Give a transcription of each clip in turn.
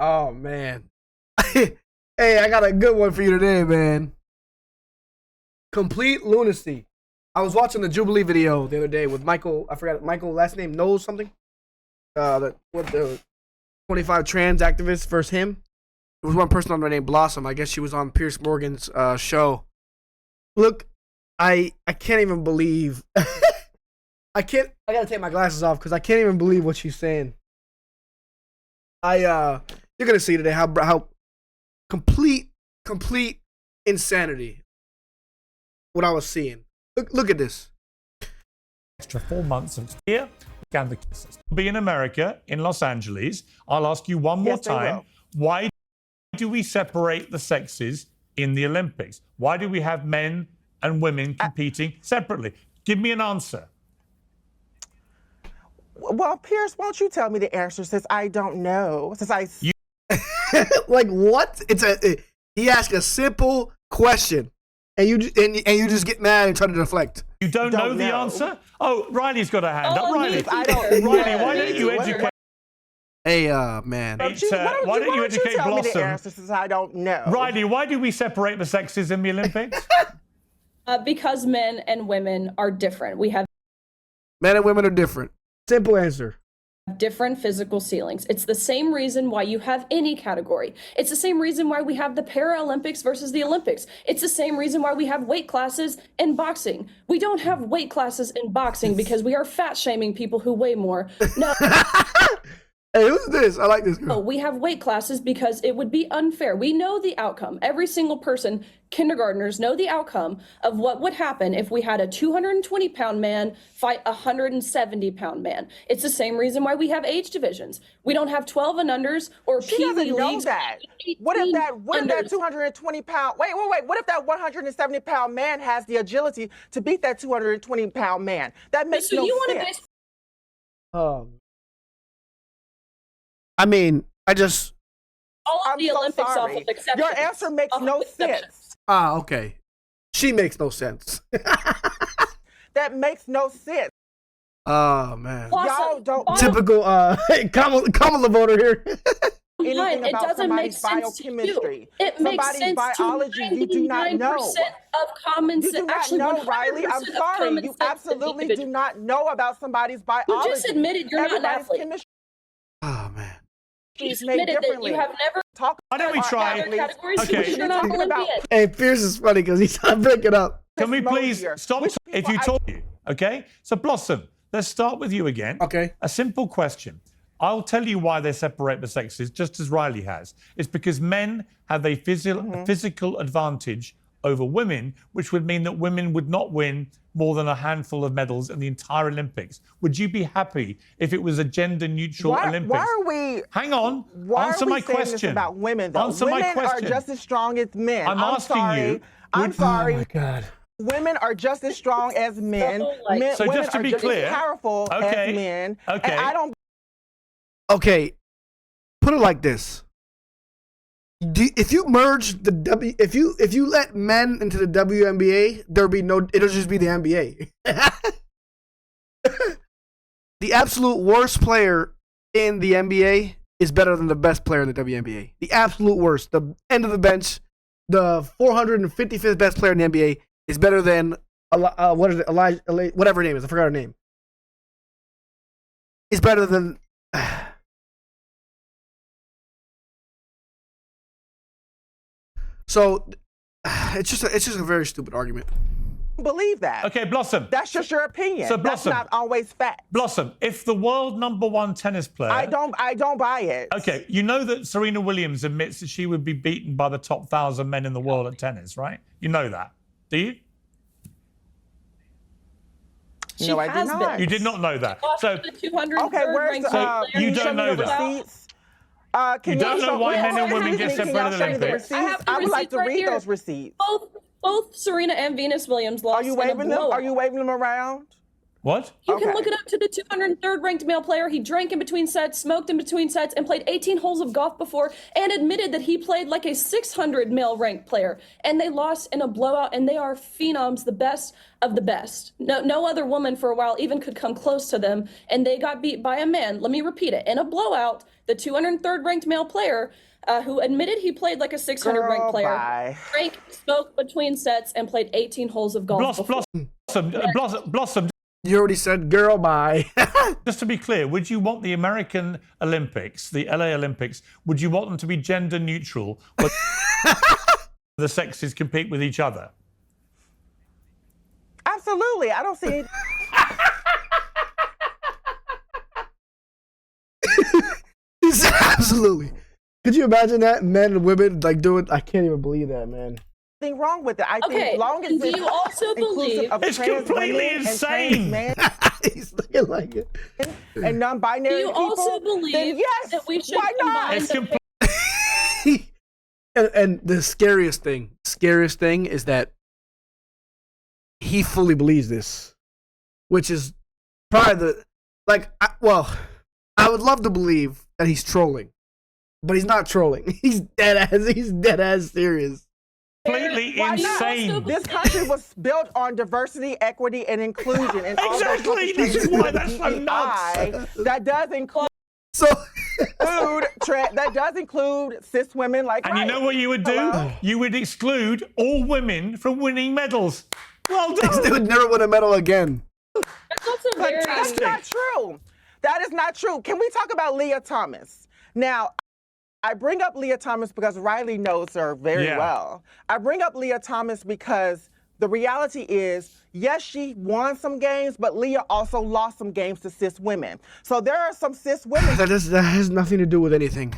Oh man. Hey, I got a good one for you today, man. Complete lunacy. I was watching the Jubilee video the other day with Michael. I forgot Michael last name knows something. The 25 trans activists versus him. There was one person on there named Blossom. I guess she was on Piers Morgan's show. Look, I can't even believe. I gotta take my glasses off because I can't even believe what she's saying. You're gonna see today how complete insanity what I was seeing. Look at this. Extra 4 months of here. Can the be in America, in Los Angeles? I'll ask you one more time. Why do we separate the sexes in the Olympics? Why do we have men and women competing separately? Give me an answer. Well, Piers, won't you tell me the answer since I don't know? Like what? He asked a simple question, and you just get mad and try to deflect. You don't know the answer? Oh, Riley's got a hand up. Riley, Riley, why don't you educate? Hey, man. Why don't you educate tell me the Blossom? answer since I don't know? Riley, why do we separate the sexes in the Olympics? Because men and women are different. We have Men and women are different. Simple answer. different physical ceilings. It's the same reason why you have any category. It's the same reason why we have the Paralympics versus the Olympics. It's the same reason why we have weight classes in boxing. We don't have weight classes in boxing because we are fat shaming people who weigh more. No. Hey, who's this? I like this girl. We have weight classes because it would be unfair. We know the outcome. Every single person, kindergartners, know the outcome of what would happen if we had a 220-pound man fight a 170-pound man. It's the same reason why we have age divisions. We don't have 12 and unders or She Pee doesn't Wee know leagues. that. What if that 220-pound, wait, what if that 170-pound man has the agility to beat that 220-pound man? That makes no sense. I mean, I just. All of I'm the so Olympics off sorry. of exceptions. Your answer makes Off of no exceptions. sense. Okay. She makes no sense. That makes no sense. Oh man. Y'all don't Typical Kamala voter here. anything It about doesn't make somebody's sense to you. biochemistry. It makes Somebody's sense biology to you do not know. 99% of common You sense. do not Actually, know, 100% Riley. I'm of sorry. common You sense of absolutely individual. do not know about somebody's biology. You just admitted you're not an Everybody's athlete. chemistry Oh man. You is made admitted that differently. you have never Talk Why don't we about try? athletes. categories Okay. because you're not Talking about- Olympian. Hey, Piers is funny because he's trying to break it up. Can we please Mosier. stop Which if people you I- talk? Okay, so Blossom, let's start with you again. Okay. A simple question. I'll tell you why they separate the sexes, just as Riley has. It's because men have a physical advantage over women, which would mean that women would not win more than a handful of medals in the entire Olympics. Would you be happy if it was a gender-neutral Olympics? Why are we? Hang on. Why Answer are we my saying question. this about women, though? Answer my Women question. are just as strong as men. I'm asking sorry. you, I'm would- sorry. Oh my God. Women are just as strong as men. So women just to are be just clear- as powerful Okay. as men. Okay. And I don't. Okay. Put it like this. If you merge the if you let men into the WNBA, it'll just be the NBA. The absolute worst player in the NBA is better than the best player in the WNBA. The absolute worst. The end of the bench, the 455th best player in the NBA is better than what is it? Elijah, whatever her name is. I forgot her name. Is better than. So it's just a very stupid argument. Believe that. Okay, Blossom. That's just your opinion. So, That's Blossom. not always fact. Blossom, if the world #1 tennis player... I don't buy it. Okay, you know that Serena Williams admits that she would be beaten by the top 1,000 men in the world at tennis, right? You know that, do you? No, I did not. You did not know that. So, Okay, where's the? So you can don't me know the that. receipts? Can You don't know why men and women get Can separated y'all in show me the Olympics? receipts? I have the I would like receipts to right read here. those receipts. Both Serena and Venus Williams lost. Are you in a waving them? blowout. Are you waving them around? What? You can look it up to the 203rd ranked male player. He drank in between sets, smoked in between sets, and played 18 holes of golf before, and admitted that he played like a 600 male ranked player. And they lost in a blowout, and they are phenoms, the best of the best. No other woman for a while even could come close to them, and they got beat by a man. Let me repeat it. In a blowout, the 203rd ranked male player who admitted he played like a 600 ranked player, drank, smoked between sets, and played 18 holes of golf before. Blossom. You already said girl bye. Just to be clear, would you want the American Olympics, the LA Olympics, would you want them to be gender neutral where the sexes compete with each other? Absolutely. I don't see it. He said absolutely. Could you imagine that? Men and women like doing, I can't even believe that, man. Nothing wrong with it. I think long as do you also believe it's completely insane? He's looking like it. And non-binary do you people, also believe then yes, that we should why not? combine the and the scariest thing is that he fully believes this, which is probably the, like, I would love to believe that he's trolling, but he's not trolling. He's dead ass serious. Completely insane. This country was built on diversity, equity, and inclusion. And exactly. This is why that's so nuts. That does include that does include cis women like. And you know what you would do? Hello? You would exclude all women from winning medals. Well done. They would never win a medal again. That's also very That's not true. That is not true. Can we talk about Leah Thomas? Now, I bring up Leah Thomas because Riley knows her very well. I bring up Leah Thomas because the reality is, yes, she won some games, but Leah also lost some games to cis women. So there are some cis women That has nothing to do with anything.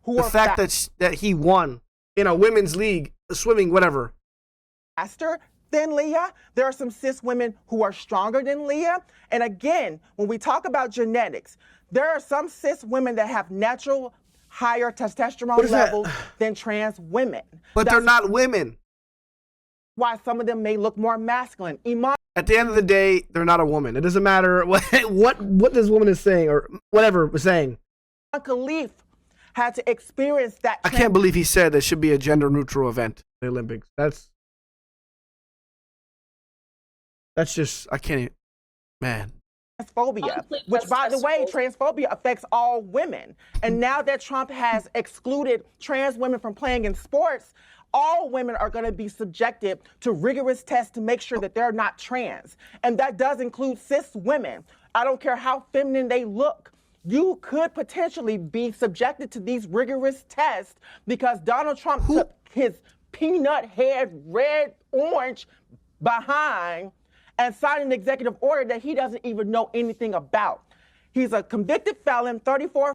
who The are fact that he won in a women's league, swimming, whatever. faster than Leah. There are some cis women who are stronger than Leah. And again, when we talk about genetics, there are some cis women that have natural higher testosterone levels than trans women. But they're not women. Why some of them may look more masculine. At the end of the day, they're not a woman. It doesn't matter what this woman is saying or whatever was saying. Khalif had to experience that. I can't believe he said there should be a gender neutral event in the Olympics. That's just, I can't, man. Transphobia, which by the way, transphobia affects all women. And now that Trump has excluded trans women from playing in sports, all women are going to be subjected to rigorous tests to make sure that they're not trans. And that does include cis women. I don't care how feminine they look. You could potentially be subjected to these rigorous tests because Donald Trump took his peanut head, red, orange behind and signed an executive order that he doesn't even know anything about. He's a convicted felon, 34.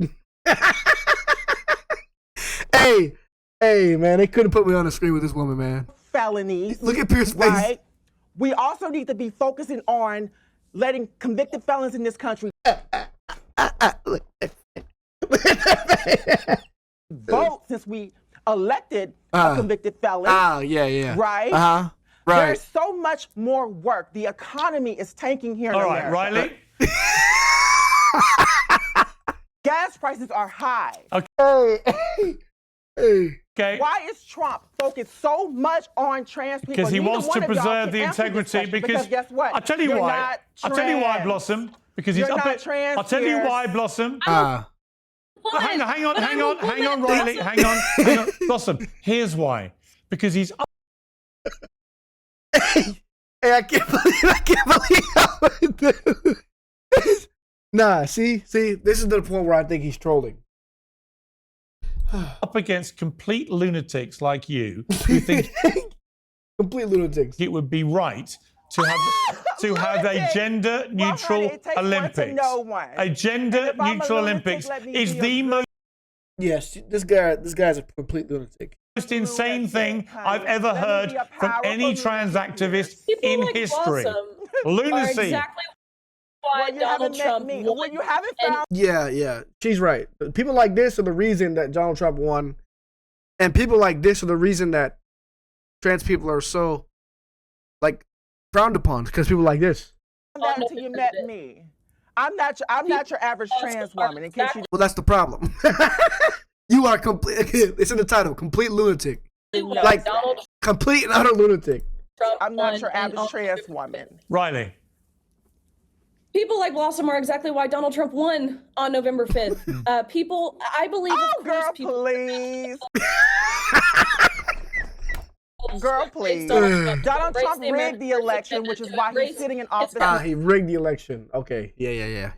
Hey, man, they couldn't put me on the screen with this woman, man. Felonies. Look at Piers' face. Right? We also need to be focusing on letting convicted felons in this country vote since we elected a convicted felon. Yeah. Right? Uh-huh. Right. There's so much more work. The economy is tanking here in America. All right, Riley. Gas prices are high. Hey. Okay. Why is Trump focused so much on trans people? Because he Neither wants one to of y'all preserve can the answer this integrity. question, Because guess what? I'll tell you You're why. not I'll tell you why, trans. Blossom. Because he's You're up not it. trans, I'll tell you Piers. why, Blossom. Woman. Hang on, Woman. Riley. Hang on. Blossom. Here's why. Because he's up. Hey, I can't believe Nah, see, this is the point where I think he's trolling. Up against complete lunatics like you who think Complete lunatics. it would be right to have a gender neutral it takes one to Olympics. know one. A gender And if I'm a neutral lunatic, Olympics let me is be the a most Yes, this guy's a complete lunatic. insane thing honey. I've ever Let me heard be a from any powerful trans lunatic activist People in like history. Blossom are Lunacy. exactly why Well, you Donald haven't met Trump me. won. Well, you haven't And found Yeah, she's right. People like this are the reason that Donald Trump won, and people like this are the reason that trans people are so, like, frowned upon, because people like this. that until you met me. I'm not your average trans woman. In case you Well, that's the problem. You are complete. It's in the title. Complete lunatic. Like complete and utter lunatic. I'm not your average trans woman. Riley. People like Blossom are exactly why Donald Trump won on November 5th. People, I believe. Oh, girl, please. Girl, please. Donald Trump rigged the election, which is why he's sitting in office. He rigged the election. Okay. Yeah.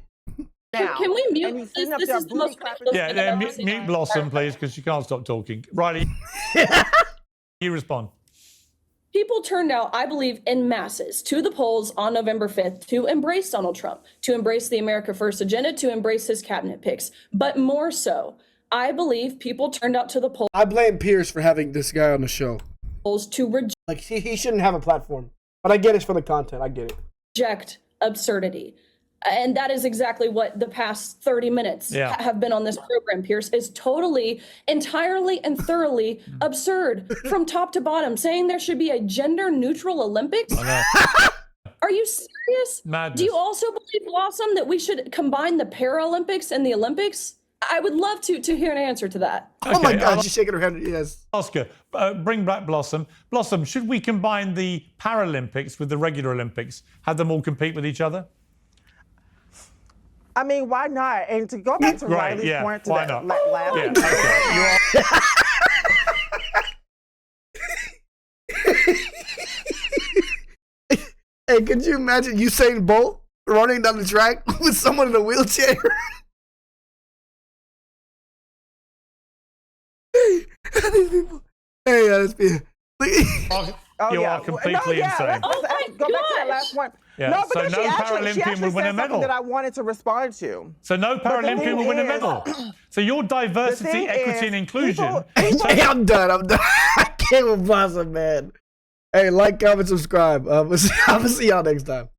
Now. Can we mute And he's this? sitting up This there is the most booty ridiculous Yeah, thing I've ever mute seen. Blossom, please, because she can't stop talking. Riley, you respond. People turned out, I believe, in masses to the polls on November 5th to embrace Donald Trump, to embrace the America First agenda, to embrace his cabinet picks. But more so, I believe people turned out to the polls I blame Piers for having this guy on the show. to Like he shouldn't have a platform. But I get it for the content. I get it. reject absurdity. And that is exactly what the past 30 minutes have been on this program, Piers, is totally, entirely, and thoroughly absurd from top to bottom, saying there should be a gender-neutral Olympics. Are you serious? Madness. Do you also believe, Blossom, that we should combine the Paralympics and the Olympics? I would love to hear an answer to that. Oh my Okay, God, she's shaking her head. Yes. Oscar, bring back Blossom. Blossom, should we combine the Paralympics with the regular Olympics? Have them all compete with each other? I mean, why not? And to go back to Riley's point to why that not? last Yeah, okay. Hey, could you imagine Usain Bolt running down the track with someone in a wheelchair? These people. Hey, let's be. You are completely insane. Go back to that last point. Yeah, No, so because no she Paralympian actually would win a said medal. something that I wanted to respond to. So no Paralympian will win a medal. So your diversity, thing equity, is, and inclusion. Hey, I'm done. I can't with Blossom, man. Hey, like, comment, subscribe. I'll see y'all next time.